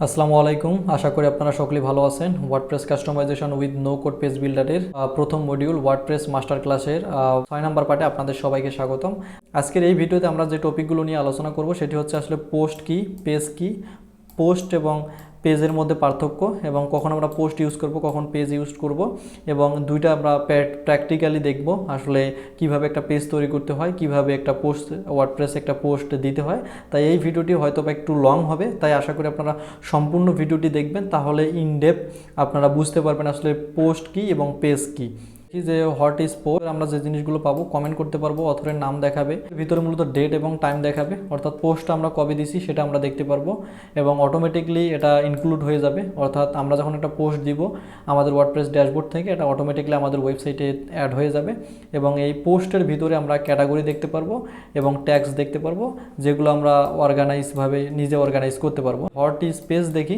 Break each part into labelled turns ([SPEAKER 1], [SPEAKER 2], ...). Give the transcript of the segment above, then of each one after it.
[SPEAKER 1] আসসালামু আলাইকুম, আশা করি আপনারা সকলেই ভালো আছেন। WordPress customisation with no code page বিল্ডারের প্রথম মডিউল ওয়ার্ডপ্রেস মাস্টার ক্লাসের 6 নম্বর পার্টে আপনাদের সবাইকে স্বাগতম। আজকের এই ভিডিওতে আমরা যে টপিকগুলো নিয়ে আলোচনা করব সেটি হচ্ছে আসলে পোস্ট কি, পেজ কি, পোস্ট এবং পেজের মধ্যে পার্থক্য এবং কখন আমরা পোস্ট ইউজ করব, কখন পেজ ইউজ করব এবং দুইটা আমরা প্র্যাকটিক্যালি দেখব আসলে কিভাবে একটা পেজ তৈরি করতে হয়, কিভাবে একটা পোস্ট ওয়ার্ডপ্রেসে একটা পোস্ট দিতে হয়। তাই এই ভিডিওটি হয়তো বা একটু লং হবে, তাই আশা করি আপনারা সম্পূর্ণ ভিডিওটি দেখবেন, তাহলে ইন ডেপথ আপনারা বুঝতে পারবেন আসলে পোস্ট কি এবং পেজ কি। যে হোয়াট ইজ পোস্ট, আমরা যে জিনিসগুলো পাবো কমেন্ট করতে পারবো, অথরের নাম দেখাবে, ভিতরে মূলত ডেট এবং টাইম দেখাবে, অর্থাৎ পোস্ট আমরা কবে দিছি সেটা আমরা দেখতে পারবো এবং অটোমেটিকলি এটা ইনক্লুড হয়ে যাবে। অর্থাৎ আমরা যখন একটা পোস্ট দিব আমাদের ওয়ার্ডপ্রেস ড্যাশবোর্ড থেকে, এটা অটোমেটিকলি আমাদের ওয়েবসাইটে অ্যাড হয়ে যাবে এবং এই পোস্টের ভিতরে আমরা ক্যাটাগরি দেখতে পারবো এবং ট্যাগস দেখতে পারবো, যেগুলো আমরা অর্গানাইজভাবে নিজে অর্গানাইজ করতে পারবো। হোয়াট ইজ পেজ দেখি,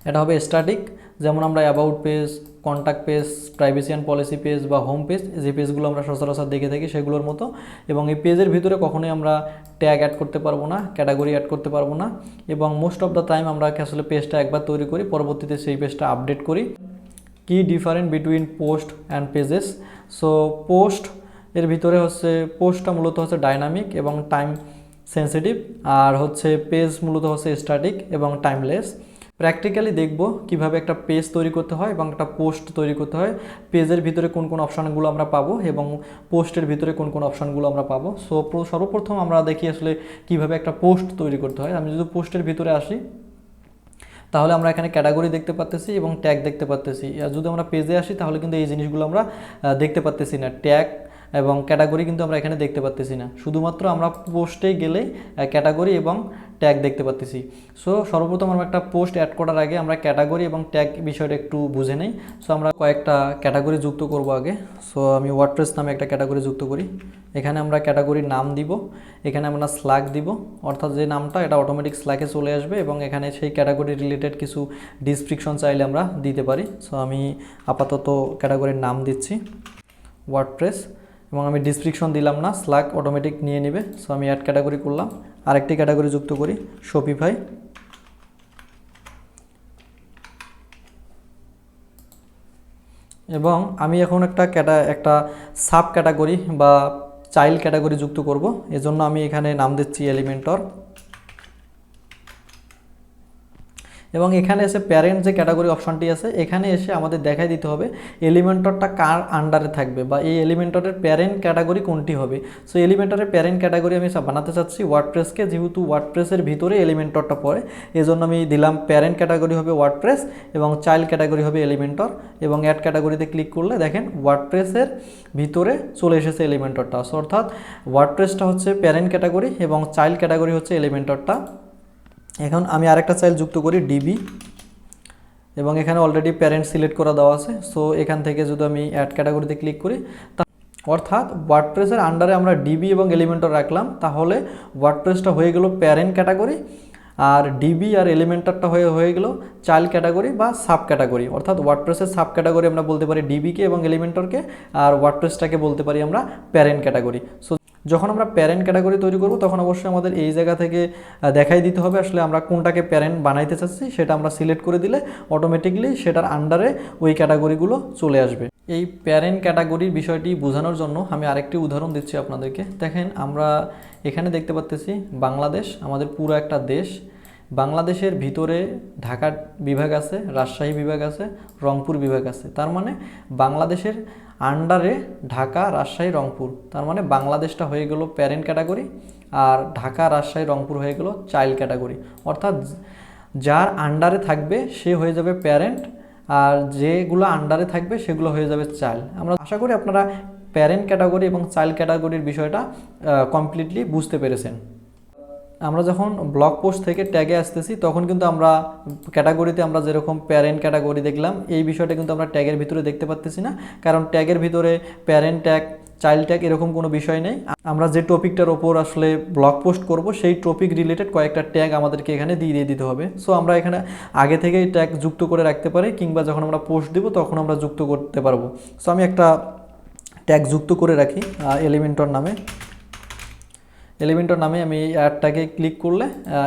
[SPEAKER 1] এটা হবে স্ট্যাটিক, যেমন আমরা about page, contact page, privacy and policy page বা হোম পেজ, যে পেজগুলো আমরা সচরাচর দেখে থাকি সেগুলোর মতো। এবং এই পেজের ভিতরে কখনোই আমরা ট্যাগ অ্যাড করতে পারবো না, ক্যাটাগরি অ্যাড করতে পারবো না এবং মোস্ট অফ দ্য টাইম আমরা আসলে পেজটা একবার তৈরি করি, পরবর্তীতে সেই পেজটা আপডেট করি। কি different between post and pages? So post এর ভিতরে হচ্ছে পোস্টটা মূলত হচ্ছে ডাইনামিক এবং টাইম সেন্সিটিভ, আর হচ্ছে পেজ মূলত হচ্ছে স্ট্যাটিক এবং টাইমলেস। প্র্যাকটিক্যালি দেখব কিভাবে একটা পেজ তৈরি করতে হয় এবং একটা পোস্ট তৈরি করতে হয়, পেজের ভিতরে কোন কোন অপশানগুলো আমরা পাবো এবং পোস্টের ভিতরে কোন কোন অপশানগুলো আমরা পাবো। সো সর্বপ্রথম আমরা দেখি আসলে কিভাবে একটা পোস্ট তৈরি করতে হয়। আমি যদি পোস্টের ভিতরে আসি তাহলে আমরা এখানে ক্যাটাগরি দেখতে পাচ্তেছি এবং ট্যাগ দেখতে পাচ্তেছি। আর যদি আমরা পেজে আসি তাহলে কিন্তু এই জিনিসগুলো আমরা দেখতে পাচ্তেছি না, ট্যাগ এবং ক্যাটাগরি কিন্তু আমরা এখানে দেখতে পাচ্তেছি না, শুধুমাত্র আমরা পোস্টে গেলেই ক্যাটাগরি এবং ট্যাগ দেখতে পাচ্তেছি। সো সর্বপ্রথম আমরা একটা পোস্ট অ্যাড করার আগে আমরা ক্যাটাগরি এবং ট্যাগ বিষয়টা একটু বুঝে নেই। সো আমরা কয়েকটা ক্যাটাগরি যুক্ত করব আগে। সো আমি ওয়ার্ডপ্রেস নামে একটা ক্যাটাগরি যুক্ত করি, এখানে আমরা ক্যাটাগরির নাম দিব, এখানে আমরা স্ল্যাক দিব, অর্থাৎ যে নামটা এটা অটোমেটিক স্ল্যাকে চলে আসবে এবং এখানে সেই ক্যাটাগরি রিলেটেড কিছু ডিসক্রিপশন চাইলে আমরা দিতে পারি। সো আমি আপাতত ক্যাটাগরির নাম দিচ্ছি ওয়ার্ডপ্রেস এবং আমি ডিসক্রিপশন দিলাম না, স্ল্যাক অটোমেটিক নিয়ে নেবে। সো আমি অ্যাড ক্যাটাগরি করলাম, আরেকটি ক্যাটাগরি যুক্ত করি শপিফাই এবং আমি এখন একটা সাব ক্যাটাগরি বা চাইল্ড ক্যাটাগরি যুক্ত করব, এজন্য আমি এখানে নাম দিচ্ছি এলিমেন্টর এবং এখানে এসে প্যারেন্ট যে ক্যাটাগরি অপশনটি আছে এখানে এসে আমাদের দেখাই দিতে হবে এলিমেন্টরটা কার আন্ডারে থাকবে বা এই এলিমেন্টরের প্যারেন্ট ক্যাটাগরি কোনটি হবে। সো এলিমেন্টরের প্যারেন্ট ক্যাটাগরি আমি বানাতে চাচ্ছি ওয়ার্ডপ্রেসকে, যেহেতু ওয়ার্ডপ্রেসের ভিতরে এলিমেন্টরটা পড়ে এজন্য আমি দিলাম প্যারেন্ট ক্যাটাগরি হবে ওয়ার্ডপ্রেস এবং চাইল্ড ক্যাটাগরি হবে এলিমেন্টর এবং অ্যাড ক্যাটাগরিতে ক্লিক করলে দেখেন ওয়ার্ডপ্রেসের ভিতরে চলে এসেছে এলিমেন্টরটা। সো অর্থাৎ ওয়ার্ডপ্রেসটা হচ্ছে প্যারেন্ট ক্যাটাগরি এবং চাইল্ড ক্যাটাগরি হচ্ছে এলিমেন্টরটা। এখন আমি আরেকটা চাইল্ড যুক্ত করি ডিবি এবং এখানে অলরেডি প্যারেন্ট সিলেক্ট করা দেওয়া আছে। সো এখান থেকে যদি আমি অ্যাড ক্যাটাগরিতে ক্লিক করি, অর্থাৎ ওয়ার্ডপ্রেসের আন্ডারে আমরা ডিবি এবং এলিমেন্টর রাখলাম, তাহলে ওয়ার্ডপ্রেসটা হয়ে গেল প্যারেন্ট ক্যাটাগরি আর ডিবি আর এলিমেন্টরটা হয়ে গেল চাইল্ড ক্যাটাগরি বা সাব ক্যাটাগরি। অর্থাৎ ওয়ার্ডপ্রেসের সাব ক্যাটাগরি আমরা বলতে পারি ডিবিকে এবং এলিমেন্টরকে, আর ওয়ার্ডপ্রেসটাকে বলতে পারি আমরা প্যারেন্ট ক্যাটাগরি। সো যখন আমরা প্যারেন্ট ক্যাটাগরি তৈরি করব তখন অবশ্যই আমাদের এই জায়গা থেকে দেখাই দিতে হবে আসলে আমরা কোনটাকে প্যারেন্ট বানাইতে চাচ্ছি, সেটা আমরা সিলেক্ট করে দিলে অটোমেটিকলি সেটার আন্ডারে ওই ক্যাটাগরিগুলো চলে আসবে। এই প্যারেন্ট ক্যাটাগরির বিষয়টি বোঝানোর জন্য আমি আরেকটি উদাহরণ দিচ্ছি আপনাদেরকে। দেখেন আমরা এখানে দেখতে পাচ্তেছি বাংলাদেশ, আমাদের পুরো একটা দেশ। বাংলাদেশের ভিতরে ঢাকা বিভাগ আছে, রাজশাহী বিভাগ আছে, রংপুর বিভাগ আছে, তার মানে বাংলাদেশের আন্ডারে ঢাকা, রাজশাহী, রংপুর, তার মানে বাংলাদেশটা হয়ে গেল প্যারেন্ট ক্যাটাগরি আর ঢাকা, রাজশাহী, রংপুর হয়ে গেল চাইল্ড ক্যাটাগরি। অর্থাৎ যার আন্ডারে থাকবে সে হয়ে যাবে প্যারেন্ট আর যেগুলো আন্ডারে থাকবে সেগুলো হয়ে যাবে চাইল্ড। আমরা আশা করি আপনারা প্যারেন্ট ক্যাটাগরি এবং চাইল্ড ক্যাটাগরির বিষয়টা কমপ্লিটলি বুঝতে পেরেছেন। আমরা যখন ব্লগ পোস্ট থেকে ট্যাগে আসতেছি তখন কিন্তু আমরা ক্যাটাগরিতে আমরা যেরকম প্যারেন্ট ক্যাটাগরি দেখলাম এই বিষয়টা কিন্তু আমরা ট্যাগের ভিতরে দেখতে পাচ্তেছি না, কারণ ট্যাগের ভিতরে প্যারেন্ট ট্যাগ, চাইল্ড ট্যাগ এরকম কোনো বিষয় নেই। আমরা যে টপিকটার ওপর আসলে ব্লগ পোস্ট করব সেই টপিক রিলেটেড কয়েকটা ট্যাগ আমাদেরকে এখানে দিয়ে দিতে হবে। সো আমরা এখানে আগে থেকেই ট্যাগ যুক্ত করে রাখতে পারি কিংবা যখন আমরা পোস্ট দেব তখন আমরা যুক্ত করতে পারবো। সো আমি একটা ট্যাগ যুক্ত করে রাখি এলিমেন্টর নামে এলিমেন্টর নামে আমি অ্যাডটাকে ক্লিক করলে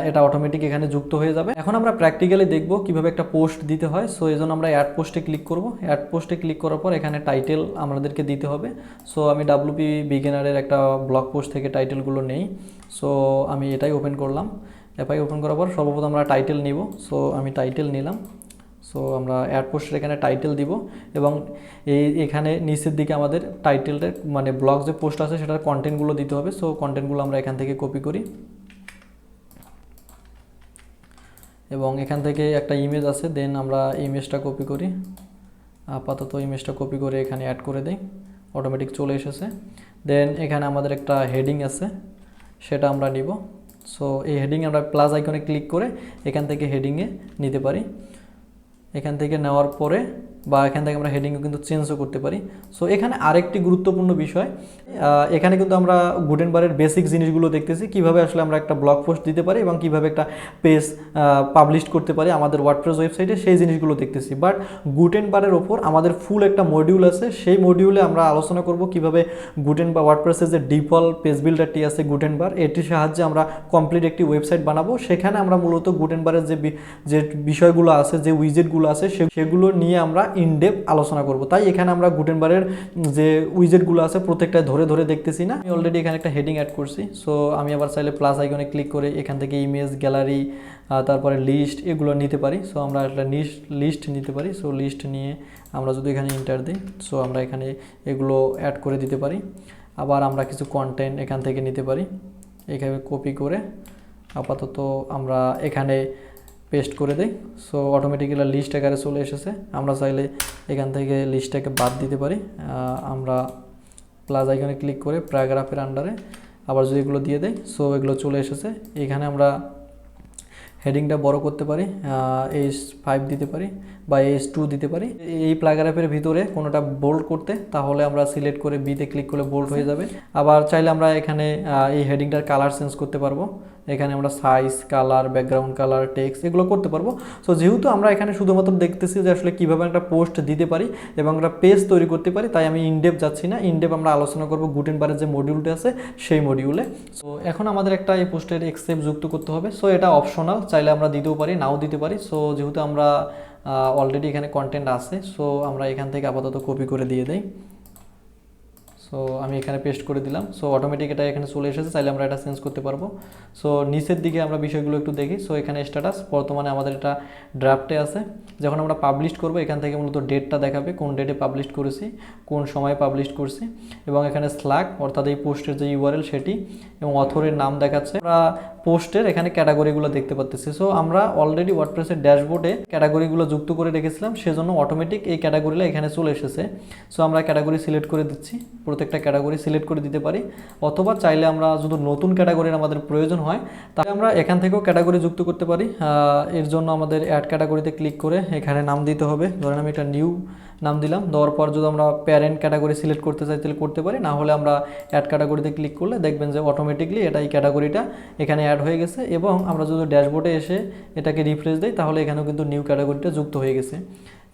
[SPEAKER 1] এটা অটোমেটিক এখানে যুক্ত হয়ে যাবে। এখন আমরা প্র্যাকটিক্যালি দেখব কিভাবে একটা পোস্ট দিতে হয়। সো এই জন্য আমরা অ্যাড পোস্টে ক্লিক করব। অ্যাড পোস্টে ক্লিক করার পর এখানে টাইটেল আমাদেরকে দিতে হবে। সো আমি ডাব্লিউপি বিগিনারের একটা ব্লগ পোস্ট থেকে টাইটেলগুলো নেই। সো আমি এটাই ওপেন করলাম। অ্যাপাই ওপেন করার পর সর্বপ্রথম আমরা টাইটেল নিব। সো আমি টাইটেল নিলাম। সো আমরা অ্যাড পোস্টের এখানে টাইটেল দিব এবং এখানে নিচের দিকে আমাদের টাইটেলটা মানে ব্লগ যে পোস্ট আছে সেটার কন্টেন্টগুলো দিতে হবে। সো কন্টেন্টগুলো আমরা এখান থেকে কপি করি এবং এখান থেকে একটা ইমেজ আছে, দেন আমরা ইমেজটা কপি করি। আপাতত ইমেজটা কপি করে এখানে অ্যাড করে দেই, অটোমেটিক চলে এসেছে। দেন এখানে আমাদের একটা হেডিং আছে, সেটা আমরা নিব। সো এই হেডিং আমরা প্লাস আইকনে ক্লিক করে এখান থেকে হেডিংয়ে নিতে পারি। এখান থেকে নেওয়ার পরে বা এখান থেকে আমরা হেডিংও কিন্তু চেঞ্জও করতে পারি। সো এখানে আরেকটি গুরুত্বপূর্ণ বিষয়, এখানে কিন্তু আমরা গুটেনবারের বেসিক জিনিসগুলো দেখতেছি, কিভাবে আসলে আমরা একটা ব্লগ পোস্ট দিতে পারি এবং কিভাবে একটা পেজ পাবলিশ করতে পারি আমাদের ওয়ার্ডপ্রেস ওয়েবসাইটে, সেই জিনিসগুলো দেখতেছি। বাট গুটেনবারের ওপর আমাদের ফুল একটা মডিউল আছে, সেই মডিউলে আমরা আলোচনা করব কিভাবে গুটেনবার ওয়ার্ডপ্রেসের যে ডিফল্ট পেজ বিল্ডারটি আছে গুটেনবার, এটির সাহায্যে আমরা কমপ্লিট একটি ওয়েবসাইট বানাবো। সেখানে আমরা মূলত গুটেনবারের যে বিষয়গুলো আছে, যে উইজেটগুলো আছে সেগুলো নিয়ে আমরা ইনডেপথ আলোচনা করব। তাই এখানে আমরা গুটেনবারের যে উইজেটগুলো আছে প্রত্যেকটা ধরে ধরে দেখতেছি না। আমি অলরেডি এখানে একটা হেডিং অ্যাড করছি। সো আমি আবার চাইলে প্লাস আইকনে ক্লিক করে এখান থেকে ইমেজ, গ্যালারি, তারপরে লিস্ট এগুলো নিতে পারি। সো আমরা একটা লিস্ট নিতে পারি। সো লিস্ট নিয়ে আমরা যদি এখানে ইন্টার দিই, সো আমরা এখানে এগুলো অ্যাড করে দিতে পারি। আবার আমরা কিছু কন্টেন্ট এখান থেকে নিতে পারি, এখানে কপি করে আপাতত আমরা এখানে পেস্ট করে দেই। সো অটোমেটিক্যালি লিস্ট আকারে চলে এসেছে। আমরা চাইলে এখান থেকে লিস্টটাকে বাদ দিতে পারি। আমরা প্লাস আইকনে ক্লিক করে প্যারাগ্রাফের আন্ডারে আবার যদি এগুলো দিয়ে দেই, সো এগুলো চলে এসেছে। এখানে আমরা হেডিংটা বড় করতে পারি, H5 দিতে পারি বা H2 দিতে পারি। এই প্যারাগ্রাফের ভিতরে কোনোটা বোল্ড করতে, তাহলে আমরা সিলেক্ট করে বিতে ক্লিক করলে বোল্ড হয়ে যাবে। আবার চাইলে আমরা এখানে এই হেডিংটার কালার চেঞ্জ করতে পারবো। এখানে আমরা size, colour, background colour, text এগুলো করতে পারবো। সো যেহেতু আমরা এখানে শুধুমাত্র দেখতেছি যে আসলে কীভাবে একটা পোস্ট দিতে পারি এবং একটা পেজ তৈরি করতে পারি, তাই আমি ইনডেপথ যাচ্ছি না। ইনডেপথ আমরা আলোচনা করবো গুটেনবারের যে মডিউলটা আছে সেই মডিউলে। সো এখন আমাদের একটা এই পোস্টের এক্সেপ্ট যুক্ত করতে হবে। সো এটা অপশনাল, চাইলে আমরা দিতেও পারি, নাও দিতে পারি। সো যেহেতু আমরা অলরেডি এখানে কন্টেন্ট আছে, সো আমরা এখান থেকে আপাতত কপি করে দিয়ে দেই। সো আমি এখানে পেস্ট করে দিলাম। সো অটোমেটিক এটা এখানে চলে এসেছে, চাইলে আমরা এটা চেঞ্জ করতে পারবো। সো নিচের দিকে আমরা বিষয়গুলো একটু দেখি। সো এখানে স্ট্যাটাস, বর্তমানে আমাদের এটা ড্রাফটে আছে। যখন আমরা পাবলিশ করব এখান থেকে মূলত ডেটটা দেখাবে, কোন ডেটে পাবলিশ করেছি, কোন সময়ে পাবলিশ করছি, এবং এখানে স্ল্যাগ অর্থাৎ এই পোস্টের যে ইউআরএল সেটি এবং অথরের নাম দেখাচ্ছে। আমরা পোস্টের এখানে ক্যাটাগরিগুলো দেখতে পাচ্ছি। সো আমরা অলরেডি ওয়ার্ডপ্রেসের ড্যাশবোর্ডে ক্যাটাগরিগুলো যুক্ত করে রেখেছিলাম, সেজন্য অটোমেটিক এই ক্যাটাগরিগুলো এখানে চলে এসেছে। সো আমরা ক্যাটাগরি সিলেক্ট করে দিচ্ছি, প্রত্যেকটা ক্যাটাগরি সিলেক্ট করে দিতে পারি, অথবা চাইলে আমরা যদি নতুন ক্যাটাগরির আমাদের প্রয়োজন হয় তাহলে আমরা এখান থেকেও ক্যাটাগরি যুক্ত করতে পারি। এর জন্য আমাদের অ্যাড ক্যাটাগরিতে ক্লিক করে এখানে নাম দিতে হবে। ধরেন আমি একটা নিউ নাম দিলাম, দেওয়ার পর যদি আমরা প্যারেন্ট ক্যাটাগরি সিলেক্ট করতে চাই তাহলে করতে পারি, না হলে আমরা অ্যাড ক্যাটাগরিতে ক্লিক করলে দেখবেন যে অটোমেটিকলি এটা এই ক্যাটাগরিটা এখানে অ্যাড হয়ে গেছে। এবং আমরা যদি ড্যাশবোর্ডে এসে এটাকে রিফ্রেশ দিই তাহলে এখানেও কিন্তু নিউ ক্যাটাগরিটা যুক্ত হয়ে গেছে।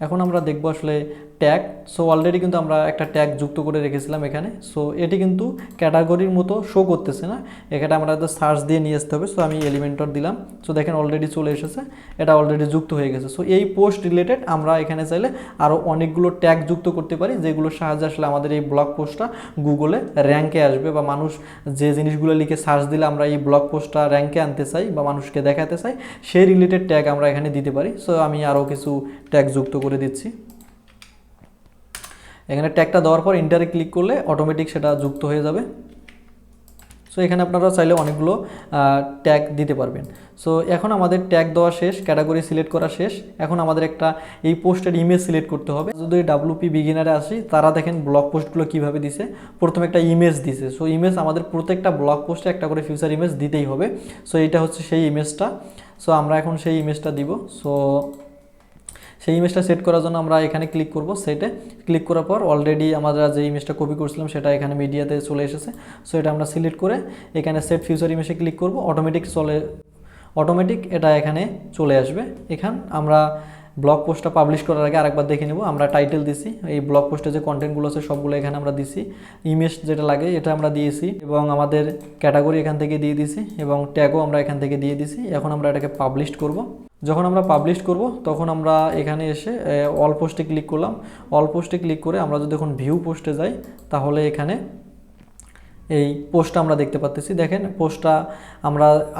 [SPEAKER 1] এখন আমরা দেখব আসলে ট্যাগ। সো অলরেডি কিন্তু আমরা একটা ট্যাগ যুক্ত করে রেখেছিলাম এখানে। সো এটি কিন্তু ক্যাটাগরির মতো শো করতেছে না, এখানে আমরা সার্চ দিয়ে নিয়ে আসতে হবে। সো আমি এলিমেন্টর দিলাম। সো দেখেন অলরেডি চলে এসেছে, এটা অলরেডি যুক্ত হয়ে গেছে। সো এই পোস্ট রিলেটেড আমরা এখানে চাইলে আরও অনেকগুলো ট্যাগ যুক্ত করতে পারি, যেগুলোর সাহায্যে আসলে আমাদের এই ব্লগ পোস্টটা গুগলে র্যাঙ্কে আসবে, বা মানুষ যে জিনিসগুলো লিখে সার্চ দিলে আমরা এই ব্লগ পোস্টটা র্যাঙ্কে আনতে চাই বা মানুষকে দেখাতে চাই, সেই রিলেটেড ট্যাগ আমরা এখানে দিতে পারি। সো আমি আরও কিছু ট্যাগ যুক্ত করে দিচ্ছি। এখানে ট্যাগটা দেওয়ার পর ইন্টারে ক্লিক করলে অটোমেটিক সেটা যুক্ত হয়ে যাবে। সো এখানে আপনারা চাইলে অনেকগুলো ট্যাগ দিতে পারবেন। সো এখন আমাদের ট্যাগ দেওয়া শেষ, ক্যাটাগরি সিলেক্ট করা শেষ। এখন আমাদের একটা এই পোস্টের ইমেজ সিলেক্ট করতে হবে। যদি ডাব্লিউপি বিগিনারে আসি, তারা দেখেন ব্লগ পোস্টগুলো কীভাবে দিছে, প্রথমে একটা ইমেজ দিছে। সো ইমেজ আমাদের প্রত্যেকটা ব্লগ পোস্টে একটা করে ফিউচার ইমেজ দিতেই হবে। সো এটা হচ্ছে সেই ইমেজটা। সো আমরা এখন সেই ইমেজটা দিব। সো সেই ইমেজটা সেট করার জন্য আমরা এখানে ক্লিক করব, সেটে ক্লিক করার পর অলরেডি আমরা যে ইমেজটা কপি করছিলাম সেটা এখানে মিডিয়াতে চলে এসেছে। সো এটা আমরা সিলেক্ট করে এখানে সেট ফিউচার ইমেজে ক্লিক করব, অটোমেটিক এটা এখানে চলে আসবে। আমরা ব্লগ পোস্টটা পাবলিশ করার আগে আরেকবার দেখে নেব। আমরা টাইটেল দিছি, এই ব্লগ পোস্টে যে কন্টেন্টগুলো আছে সবগুলো এখানে আমরা দিছি, ইমেজ যেটা লাগে এটা আমরা দিয়েছি এবং আমাদের ক্যাটাগরি এখান থেকে দিয়ে দিছি এবং ট্যাগও আমরা এখান থেকে দিয়ে দিছি। এখন আমরা এটাকে পাবলিশ করব। যখন আমরা পাবলিশ করব তখন আমরা এখানে এসে অল পোস্টে ক্লিক করলাম। অল পোস্টে ক্লিক করে আমরা যদি এখন ভিউ পোস্টে যাই তাহলে এখানে এই পোস্টটা আমরা দেখতে পাচ্ছি। দেখেন পোস্টটা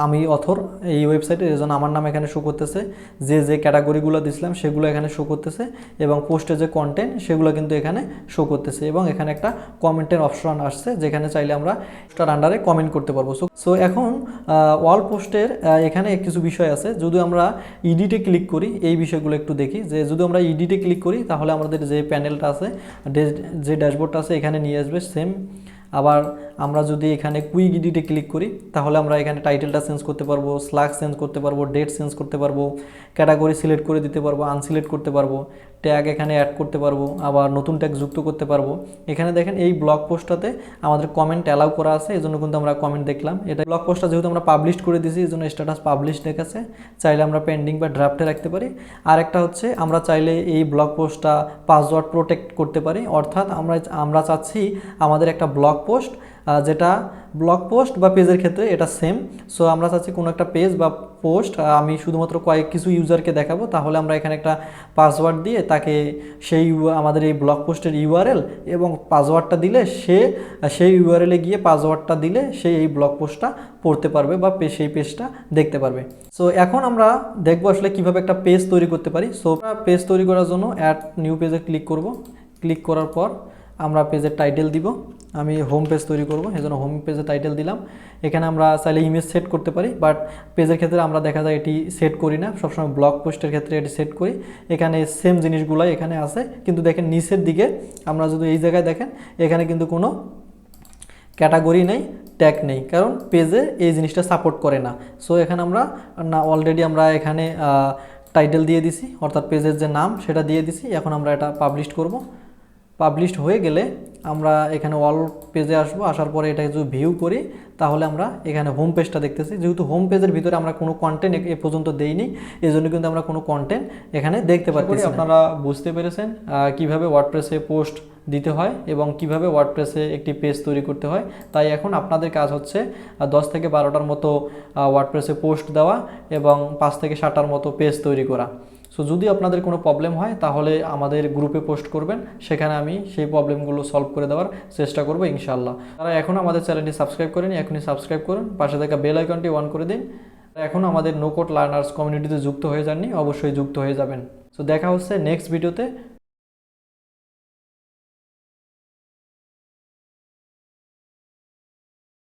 [SPEAKER 1] আমি অথর এই ওয়েবসাইটে, এই জন্য আমার নাম এখানে শো করতেছে, যে ক্যাটাগরিগুলো দিছিলাম সেগুলো এখানে শো করতেছে এবং পোস্টে যে কন্টেন্ট সেগুলো কিন্তু এখানে শো করতেছে এবং এখানে একটা কমেন্টের অপশন আসছে যেখানে চাইলে আমরা পোস্টার আন্ডারে কমেন্ট করতে পারবো। সো এখন অল পোস্টের এখানে কিছু বিষয় আছে। যদি আমরা ইডিটে ক্লিক করি, এই বিষয়গুলো একটু দেখি যে যদি আমরা ইডিটে ক্লিক করি তাহলে আমাদের যে প্যানেলটা আছে, যে ড্যাশবোর্ডটা আছে এখানে নিয়ে আসবে সেম। আবার আমরা যদি এখানে কুইক এডিটে ক্লিক করি তাহলে আমরা এখানে টাইটেলটা চেঞ্জ করতে পারবো, স্ল্যাগ চেঞ্জ করতে পারবো, ডেট চেঞ্জ করতে পারবো, ক্যাটাগরি সিলেক্ট করে দিতে পারবো, আনসিলেক্ট করতে পারবো, ট্যাগ এখানে অ্যাড করতে পারবো, আবার নতুন ট্যাগ যুক্ত করতে পারবো। এখানে দেখেন এই ব্লগ পোস্টটাতে আমাদের কমেন্ট অ্যালাউ করা আছে, এই জন্য কিন্তু আমরা কমেন্ট দেখলাম। এটা ব্লগ পোস্টটা যেহেতু আমরা পাবলিশ করে দিয়েছি এই জন্য স্ট্যাটাস পাবলিশ দেখাচ্ছে, চাইলে আমরা পেন্ডিং বা ড্রাফটে রাখতে পারি। আর একটা হচ্ছে আমরা চাইলে এই ব্লগ পোস্টটা পাসওয়ার্ড প্রোটেক্ট করতে পারি, অর্থাৎ আমরা চাচ্ছি আমাদের একটা ব্লগ পোস্ট, যেটা ব্লগ পোস্ট বা পেজের ক্ষেত্রে এটা সেম। সো আমরা চাচ্ছি কোনো একটা পেজ বা পোস্ট আমি শুধুমাত্র কিছু ইউজারকে দেখাবো, তাহলে আমরা এখানে একটা পাসওয়ার্ড দিয়ে তাকে আমাদের এই ব্লগ পোস্টের ইউআরএল এবং পাসওয়ার্ডটা দিলে সেই ইউআরএলে গিয়ে পাসওয়ার্ডটা দিলে সে এই ব্লগ পোস্টটা পড়তে পারবে বা সেই পেজটা দেখতে পারবে। সো এখন আমরা দেখবো আসলে কীভাবে একটা পেজ তৈরি করতে পারি। সো পেজ তৈরি করার জন্য অ্যাড নিউ পেজে ক্লিক করব। ক্লিক করার পর আমরা পেজের টাইটেল দিব, আমি হোম পেজ তৈরি করব, এই জন্য হোম পেজে টাইটেল দিলাম। এখানে আমরা চাইলে ইমেজ সেট করতে পারি, বাট পেজের ক্ষেত্রে আমরা দেখা যায় এটি সেট করি না, সবসময় ব্লগ পোস্টের ক্ষেত্রে এটি সেট করি। এখানে সেম জিনিসগুলাই এখানে আছে, কিন্তু দেখেন নিচের দিকে আমরা যদি এই জায়গায় দেখেন এখানে কিন্তু কোনো ক্যাটাগরি নেই, ট্যাগ নেই, কারণ পেজে এই জিনিসটা সাপোর্ট করে না। সো এখানে আমরা অলরেডি আমরা এখানে টাইটেল দিয়ে দিছি, অর্থাৎ পেজের যে নাম সেটা দিয়ে দিছি। এখন আমরা এটা পাবলিশ করব। পাবলিশড হয়ে গেলে আমরা এখানে অল পেজে আসবো, আসার পরে এটা যদি ভিউ করি তাহলে আমরা এখানে হোম পেজটা দেখতেছি। যেহেতু হোম পেজের ভিতরে আমরা কোনো কন্টেন্ট এ পর্যন্ত দেইনি, এই জন্য কিন্তু আমরা কোনো কন্টেন্ট এখানে দেখতে পাচ্ছি। আপনারা বুঝতে পেরেছেন কিভাবে ওয়ার্ডপ্রেসে পোস্ট দিতে হয় এবং কিভাবে ওয়ার্ডপ্রেসে একটি পেজ তৈরি করতে হয়। তাই এখন আপনাদের কাজ হচ্ছে 10 থেকে 12টার মতো ওয়ার্ডপ্রেসে পোস্ট দেওয়া এবং 5 থেকে 7টার মতো পেজ তৈরি করা। সো যদি আপনাদের কোনো প্রবলেম হয় তাহলে আমাদের গ্রুপে পোস্ট করবেন, সেখানে আমি সেই প্রবলেমগুলো সলভ করে দেওয়ার চেষ্টা করব ইনশাআল্লাহ। তারা এখনও আমাদের চ্যানেলটি সাবস্ক্রাইব করেনি, এখনই সাবস্ক্রাইব করুন, পাশে থাকা বেল আইকনটি অন করে দিন। এখন আমাদের নো কোড লার্নার্স কমিউনিটিতে যুক্ত হয়ে যাননি, অবশ্যই যুক্ত হয়ে যাবেন। সো দেখা হচ্ছে নেক্সট ভিডিওতে।